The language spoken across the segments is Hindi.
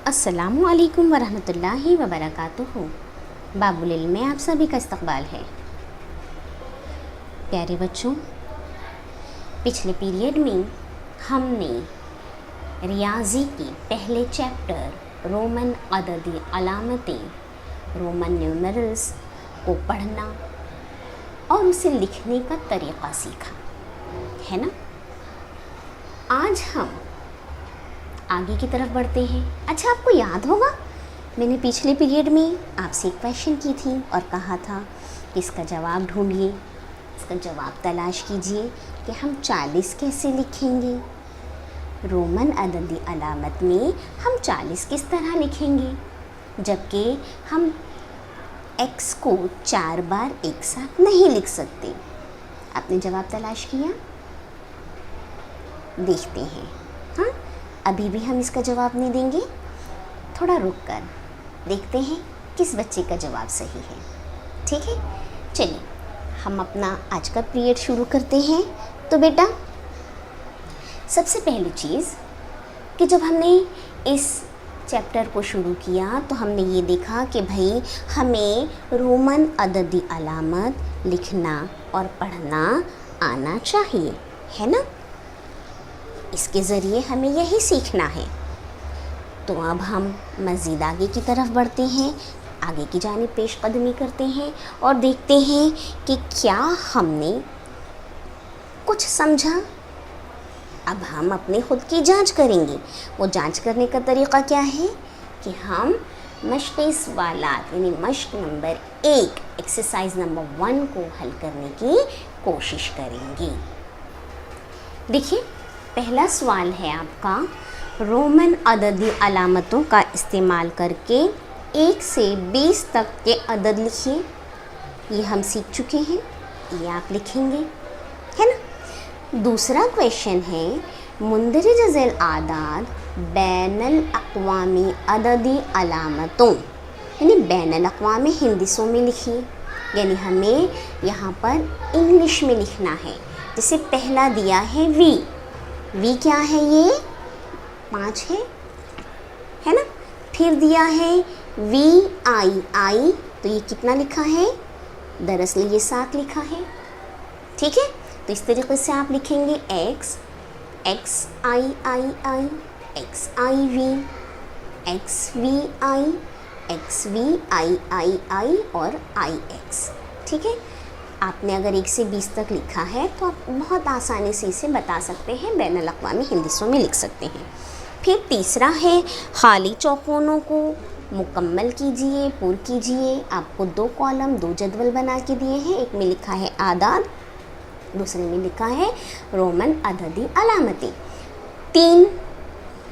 अस्सलामु अलैकुम वरहमतुल्लाहि वबरकातुहू। बाबुल इल्म में आप सभी का इस्तकबाल है। प्यारे बच्चों, पिछले पीरियड में हमने रियाजी के पहले चैप्टर रोमन अददी अलामतें, रोमन न्यूमरल्स को पढ़ना और उसे लिखने का तरीक़ा सीखा है ना। आज हम आगे की तरफ बढ़ते हैं। अच्छा, आपको याद होगा मैंने पिछले पीरियड में आपसे एक क्वेश्चन की थी और कहा था कि इसका जवाब ढूंढिए, इसका जवाब तलाश कीजिए कि हम 40 कैसे लिखेंगे। रोमन अददी अलामत में हम 40 किस तरह लिखेंगे, जबकि हम x को 4 बार एक साथ नहीं लिख सकते। आपने जवाब तलाश किया? देखते हैं। हाँ, अभी भी हम इसका जवाब नहीं देंगे, थोड़ा रुक कर देखते हैं किस बच्चे का जवाब सही है। ठीक है, चलिए हम अपना आज का पीरियड शुरू करते हैं। तो बेटा, सबसे पहली चीज़ कि जब हमने इस चैप्टर को शुरू किया तो हमने ये देखा कि भाई हमें रोमन अददी अलामत लिखना और पढ़ना आना चाहिए, है ना। इसके ज़रिए हमें यही सीखना है। तो अब हम मज़ीद आगे की तरफ बढ़ते हैं, आगे की जानिब पेशकदमी करते हैं और देखते हैं कि क्या हमने कुछ समझा। अब हम अपने ख़ुद की जांच करेंगे। वो जांच करने का तरीक़ा क्या है कि हम मश्क़ी सवालात यानी मश्क़ नंबर 1 एक्सरसाइज नंबर 1 को हल करने की कोशिश करेंगे। देखिए, पहला सवाल है आपका, रोमन अददी अलामतों का इस्तेमाल करके 1 से 20 तक के अदद लिखिए। ये हम सीख चुके हैं, ये आप लिखेंगे, है ना। दूसरा क्वेश्चन है, मुंदरिज ज़ैल आदाद बैनुल अक़वामी अददी अलामतों यानी बैनुल अक़वामी हिंदिसों में लिखिए। यानी हमें यहाँ पर इंग्लिश में लिखना है। जैसे पहला दिया है वी क्या है, ये 5 है ना। फिर दिया है VII, तो ये कितना लिखा है, दरअसल ये 7 लिखा है। ठीक है, तो इस तरीके से आप लिखेंगे XIII, XIV, XVI, XVIII और IX। ठीक है, आपने अगर 1 से 20 तक लिखा है तो आप बहुत आसानी से इसे बता सकते हैं, बैनुल अक़वामी हिंदिसों में लिख सकते हैं। फिर तीसरा है, खाली चौकोनों को मुकम्मल कीजिए, पूर कीजिए। आपको 2 कॉलम 2 जदवल बना के दिए हैं। एक में लिखा है आदाद, दूसरे में लिखा है रोमन अददी अलामतें।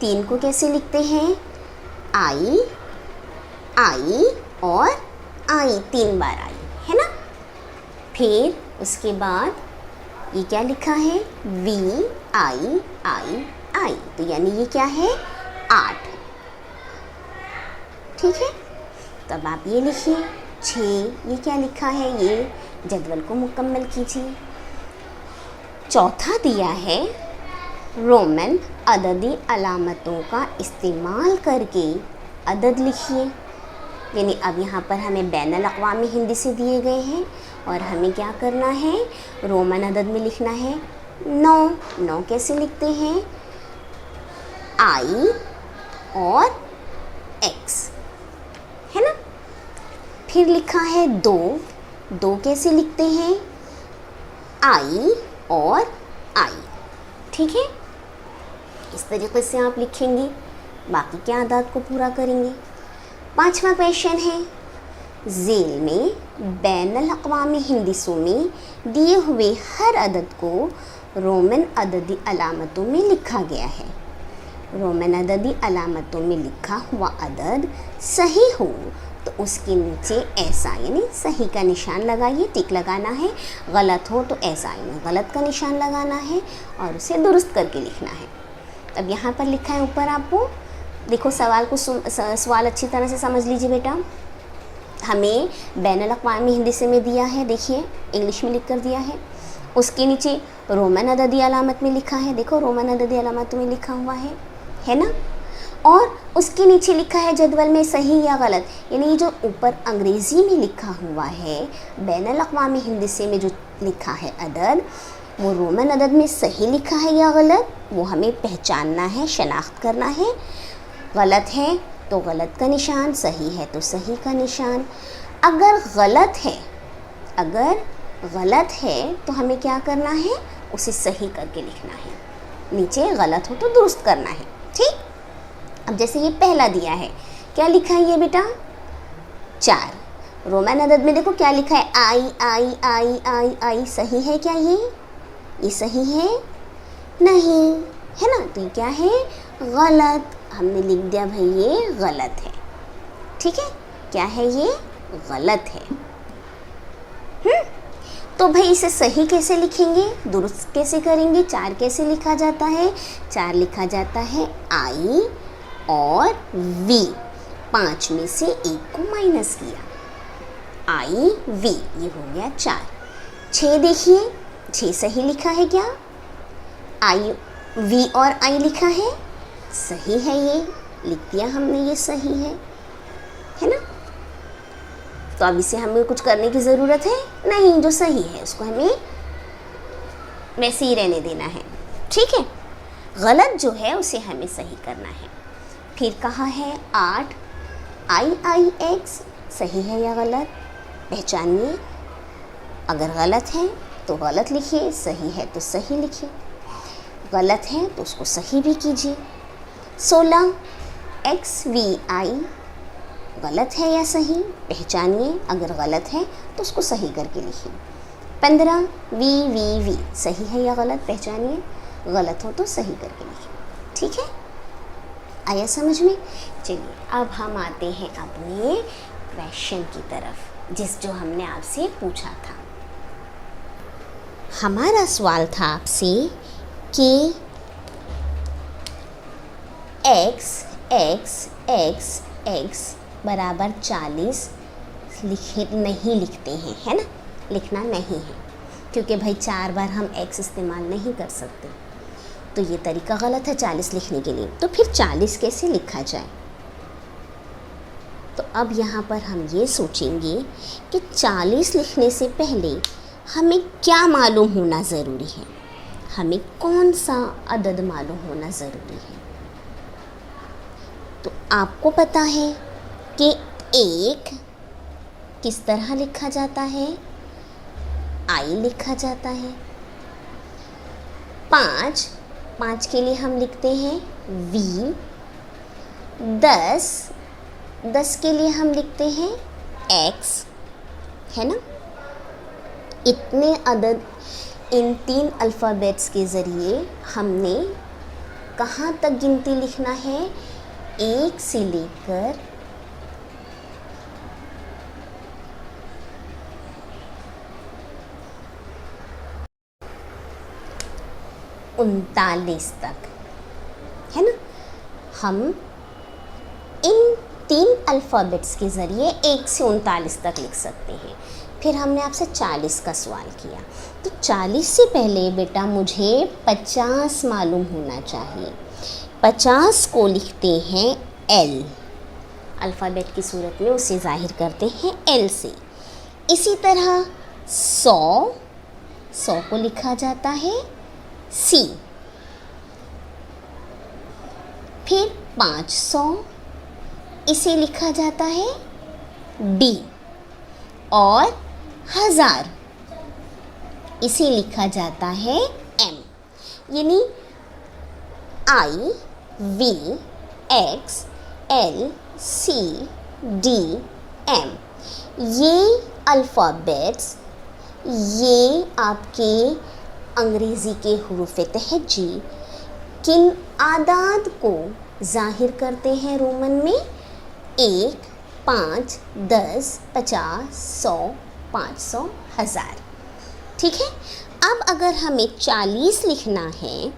3 को कैसे लिखते हैं, आई और आई, 3 बार आई, है ना। फिर उसके बाद ये क्या लिखा है, VIII, तो यानी ये क्या है, 8। ठीक है, तब आप ये लिखिए 6। ये क्या लिखा है, ये जदवल को मुकम्मल कीजिए। चौथा दिया है, रोमन अददी अलामतों का इस्तेमाल करके अदद लिखिए। यानी अब यहाँ पर हमें बैनुल अक़वामी हिंदी से दिए गए हैं और हमें क्या करना है, रोमन अदद में लिखना है 9। कैसे लिखते हैं, I और X, है ना। फिर लिखा है 2 कैसे लिखते हैं, I और I। ठीक है, इस तरीके से आप लिखेंगे, बाकी के आदाद को पूरा करेंगे। 5वां क्वेश्चन है, ज़ेल में बैनुल अक़वामी हिंदिसों में दिए हुए हर अदद को रोमन अददी अलामतों में लिखा गया है। रोमन अददी अलामतों में लिखा हुआ अदद सही हो तो उसके नीचे ऐसा यानी सही का निशान लगाइए, टिक लगाना है। गलत हो तो ऐसा यानी गलत का निशान लगाना है और उसे दुरुस्त करके लिखना है। अब यहाँ पर लिखा है ऊपर, आपको देखो सवाल को सवाल अच्छी तरह से समझ लीजिए बेटा। हमें बैनुल अक़वामी हिंदी से में दिया है, देखिए इंग्लिश में लिख कर दिया है। उसके नीचे रोमन अददी अलामत में लिखा है, देखो रोमन अददी अलामत में लिखा हुआ है ना। और उसके नीचे लिखा है जदवल में सही या गलत, यानी जो ऊपर अंग्रेज़ी में लिखा हुआ है बैनुल अक़वामी हिंदी में जो लिखा है अदद, वो रोमन अदद में सही लिखा है या गलत, वो हमें पहचानना है, शनाख्त करना है। गलत है तो गलत का निशान, सही है तो सही का निशान। अगर गलत है तो हमें क्या करना है, उसे सही करके लिखना है, नीचे गलत हो तो दुरुस्त करना है। ठीक, अब जैसे ये पहला दिया है, क्या लिखा है ये बेटा 4, रोमन अदद में देखो क्या लिखा है आई आई आई आई आई, सही है क्या ये सही है नहीं, है ना, तो ये क्या है गलत, हमने लिख दिया भाई ये गलत है। ठीक है, क्या है ये गलत है। तो भाई इसे सही कैसे लिखेंगे, दुरुस्त कैसे करेंगे, 4 कैसे लिखा जाता है, 4 लिखा जाता है आई और वी, 5 में से 1 को माइनस किया, आई वी, ये हो गया 4। 6 देखिए, 6 सही लिखा है क्या, आई वी और आई लिखा है, सही है, ये लिख दिया हमने, ये सही है ना। तो अब इसे हमें कुछ करने की ज़रूरत है नहीं, जो सही है उसको हमें वैसे ही रहने देना है। ठीक है, गलत जो है उसे हमें सही करना है। फिर कहा है 8 आई आई एक्स, सही है या गलत, पहचानिए। अगर गलत है तो गलत लिखिए, सही है तो सही लिखिए, गलत है तो उसको सही भी कीजिए। 16 एक्स वी आई, गलत है या सही, पहचानिए। अगर गलत है तो उसको सही करके लिखिए। 15 वी वी वी, सही है या गलत, पहचानिए। गलत हो तो सही करके लिखिए। ठीक है, आया समझ में। चलिए अब हम आते हैं अपने क्वेश्चन की तरफ, जो हमने आपसे पूछा था। हमारा सवाल था आपसे कि x x x x बराबर 40 नहीं लिखते हैं, है ना, लिखना नहीं है, क्योंकि भाई 4 बार हम x इस्तेमाल नहीं कर सकते, तो ये तरीका गलत है 40 लिखने के लिए। तो फिर 40 कैसे लिखा जाए, तो अब यहाँ पर हम ये सोचेंगे कि 40 लिखने से पहले हमें क्या मालूम होना ज़रूरी है, हमें कौन सा अदद मालूम होना ज़रूरी है। तो आपको पता है कि 1 किस तरह लिखा जाता है, आई लिखा जाता है। 5 के लिए हम लिखते हैं वी। 10 के लिए हम लिखते हैं एक्स, है ना। इतने अदद, इन 3 अल्फ़ाबेट्स के ज़रिए हमने कहाँ तक गिनती लिखना है, 1 से लेकर 39 तक, है ना। हम इन 3 अल्फ़ाबेट्स के ज़रिए 1 से 39 तक लिख सकते हैं। फिर हमने आपसे 40 का सवाल किया, तो 40 से पहले बेटा मुझे 50 मालूम होना चाहिए। 50 को लिखते हैं एल, अल्फ़ाबेट की सूरत में उसे ज़ाहिर करते हैं एल से। इसी तरह 100 को लिखा जाता है सी। फिर 500 इसे लिखा जाता है डी, और 1000 इसे लिखा जाता है एम। यानी I V X L C D M, ये अल्फ़ाबेट्स, ये आपके अंग्रेज़ी के हुरूफ़ तहज्जी किन आदाद को ज़ाहिर करते हैं रोमन में, 1, 5, 10, 50, 100, 500, 1000। ठीक है, अब अगर हमें 40 लिखना है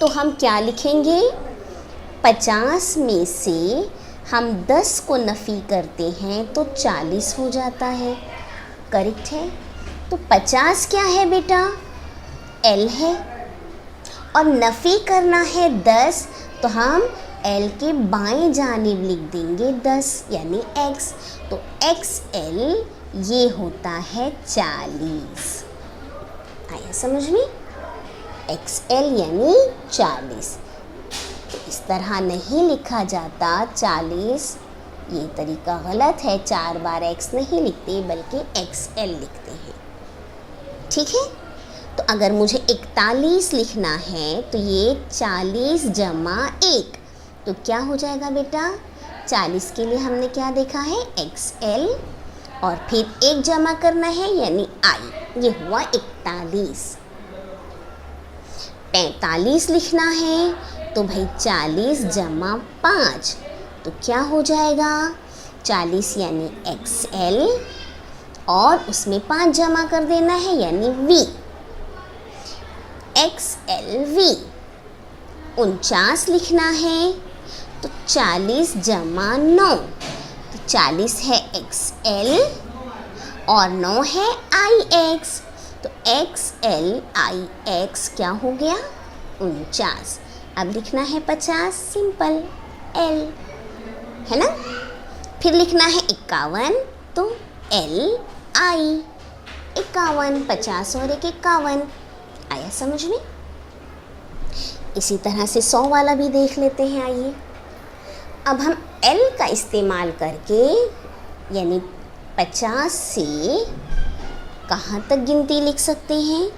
तो हम क्या लिखेंगे, 50 में से हम 10 को नफ़ी करते हैं तो 40 हो जाता है, करेक्ट है। तो 50 क्या है बेटा, एल है, और नफ़ी करना है 10, तो हम L के बाएं जानिब लिख देंगे 10 यानी x। तो XL ये होता है 40। आया समझ में? XL यानी 40। तो इस तरह नहीं लिखा जाता 40, ये तरीका गलत है। 4 बार x नहीं लिखते बल्कि XL लिखते हैं। ठीक है, तो अगर मुझे 41 लिखना है तो ये 40 जमा 1, तो क्या हो जाएगा बेटा? 40 के लिए हमने क्या देखा है? XL, और फिर 1 जमा करना है यानी I, ये हुआ 41। 45 लिखना है तो भाई 40 जमा 5, तो क्या हो जाएगा? 40 यानी XL और उसमें 5 जमा कर देना है यानी V, XLV। 49 लिखना है तो 40 जमा 9, तो 40 है XL और 9 है IX, तो XLIX क्या हो गया? 49। अब लिखना है 50, सिंपल L, है ना? फिर लिखना है 51, तो LI, 51, 50 और 1 51। आया समझ में? इसी तरह से 100 वाला भी देख लेते हैं। आइए अब हम L का इस्तेमाल करके यानी 50 से कहाँ तक गिनती लिख सकते हैं?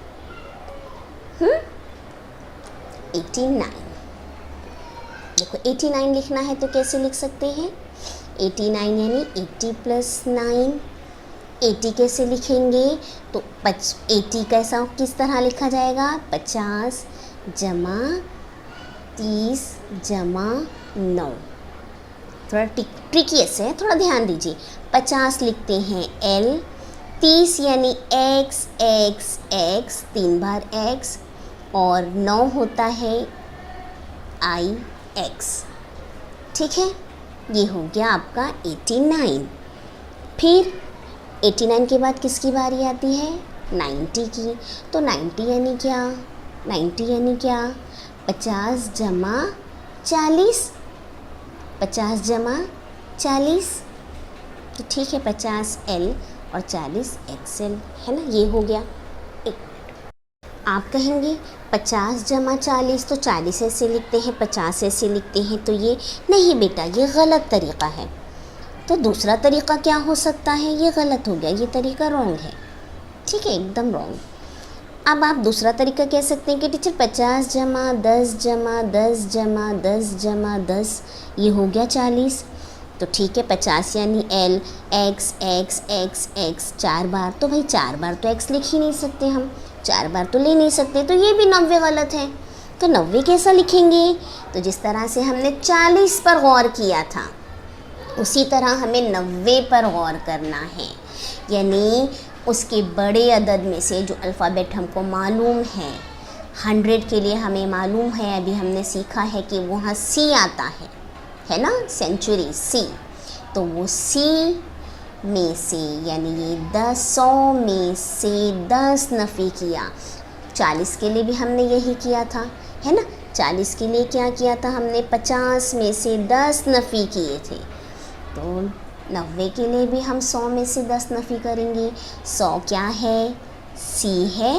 89। देखो 89 लिखना है तो कैसे लिख सकते हैं? 89 यानी 80 + 9। 80 कैसे लिखेंगे? तो 80 कैसा किस तरह लिखा जाएगा? 50 जमा 30 जमा 9। थोड़ा ट्रिकी है, थोड़ा ध्यान दीजिए। 50 लिखते हैं L, 30 यानी X X X, 3 बार X, और 9 होता है IX। ठीक है, ये हो गया आपका 89। फिर 89 के बाद किसकी बारी आती है? 90 की। तो 90 यानी क्या? 90 यानी क्या? 50 जमा 40, 50 जमा 40, तो ठीक है 50 L और 40 XL, है ना? ये हो गया। आप कहेंगे 50 जमा 40, तो 40 ऐसे लिखते हैं, 50 ऐसे लिखते हैं, तो ये नहीं बेटा, ये गलत तरीक़ा है। तो दूसरा तरीक़ा क्या हो सकता है? ये गलत हो गया, ये तरीक़ा रॉन्ग है। ठीक है, एकदम रॉन्ग। अब आप दूसरा तरीका कह सकते हैं कि टीचर 50 जमा 10 जमा 10 जमा 10 जमा 10, ये हो गया 40। तो ठीक है 50 यानी L X X X X 4 बार, तो भाई 4 बार तो X लिख ही नहीं सकते हम, 4 बार तो ले नहीं सकते, तो ये भी 90 गलत है। तो 90 कैसा लिखेंगे? तो जिस तरह से हमने 40 पर गौर किया था उसी तरह हमें 90 पर गौर करना है। यानी उसके बड़े अदद में से जो अल्फ़ाबेट हमको मालूम है, 100 के लिए हमें मालूम है, अभी हमने सीखा है कि वहाँ C आता है ना, सेंचुरी C। तो वो C में से यानी ये 100 में से 10 नफ़ी किया। 40 के लिए भी हमने यही किया था, है ना? 40 के लिए क्या किया था हमने? 50 में से 10 नफ़ी किए थे। तो 90 के लिए भी हम 100 में से 10 नफ़ी करेंगे। 100 क्या है? C है,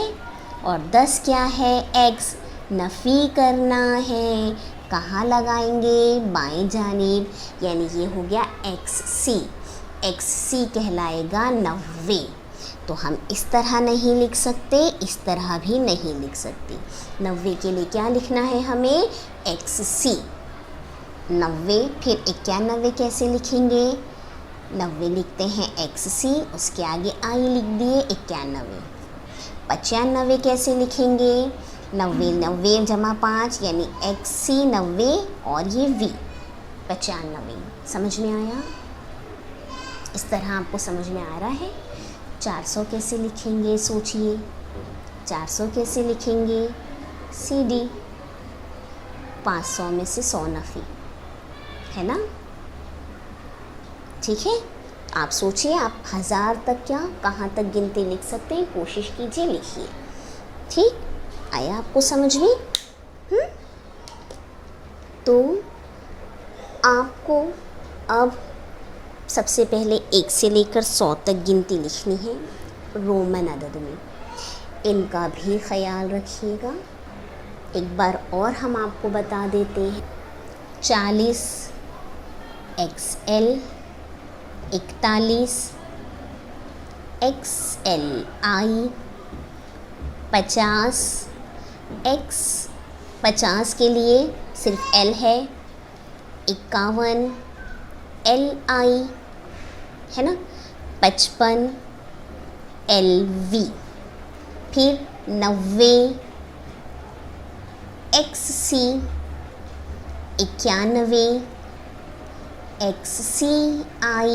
और 10 क्या है? X। नफ़ी करना है, कहाँ लगाएंगे? बाएं जानिब, यानी ये हो गया XC। XC कहलाएगा 90। तो हम इस तरह नहीं लिख सकते, इस तरह भी नहीं लिख सकते। 90 के लिए क्या लिखना है हमें? XC 90। फिर 91 कैसे लिखेंगे? 90 लिखते हैं XC, उसके आगे I लिख दिए 91। 95 कैसे लिखेंगे? 90 90 जमा 5 यानी XC 90 और ये V 95। समझ में आया? इस तरह आपको समझ में आ रहा है? 400 कैसे लिखेंगे? सोचिए, 400 कैसे लिखेंगे? CD 500 में से 100 नफ़ी, है ना? ठीक है, आप सोचिए, आप 1000 तक क्या कहाँ तक गिनती लिख सकते हैं? कोशिश कीजिए, लिखिए। ठीक, आया आपको समझ में? तो आपको अब सबसे पहले 1 से लेकर 100 तक गिनती लिखनी है रोमन अदद में। इनका भी ख्याल रखिएगा। एक बार और हम आपको बता देते हैं, 40 XL, 41 XLI, 50 X 50 के लिए सिर्फ L है, 51 LI है ना, 55 LV, फिर 90 XC, 91 XCI,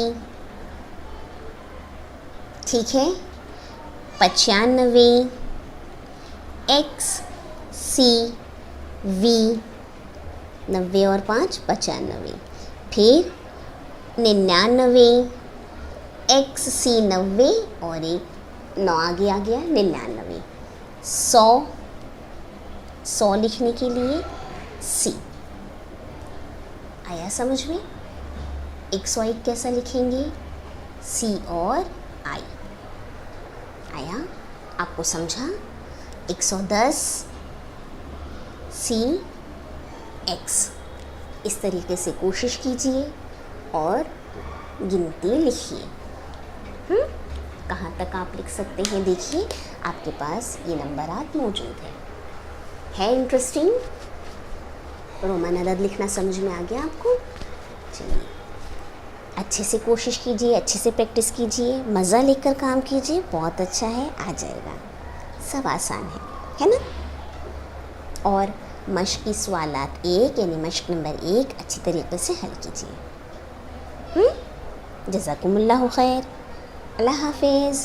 ठीक है, 95 XCV, 90 और 5 95, फिर 99 XC90 और एक 9 आगे आ गया 99, 100 लिखने के लिए C। आया समझ में? 101 कैसा लिखेंगे? C और I। आया? आपको समझा? 110 C X। इस तरीके से कोशिश कीजिए और गिनती लिखिए। कहाँ तक आप लिख सकते हैं देखिए, आपके पास ये नंबरात मौजूद है इंटरेस्टिंग? रोमन अदद लिखना समझ में आ गया आपको? चलिए अच्छे से कोशिश कीजिए, अच्छे से प्रैक्टिस कीजिए, मज़ा लेकर काम कीजिए, बहुत अच्छा है, आ जाएगा। सब आसान है ना? और मश्क की सवालात 1 यानी मश्क नंबर 1 अच्छी तरीके से हल कीजिए। जज़ाकुमुल्लाहु खैर। अल्लाह हाफिज़।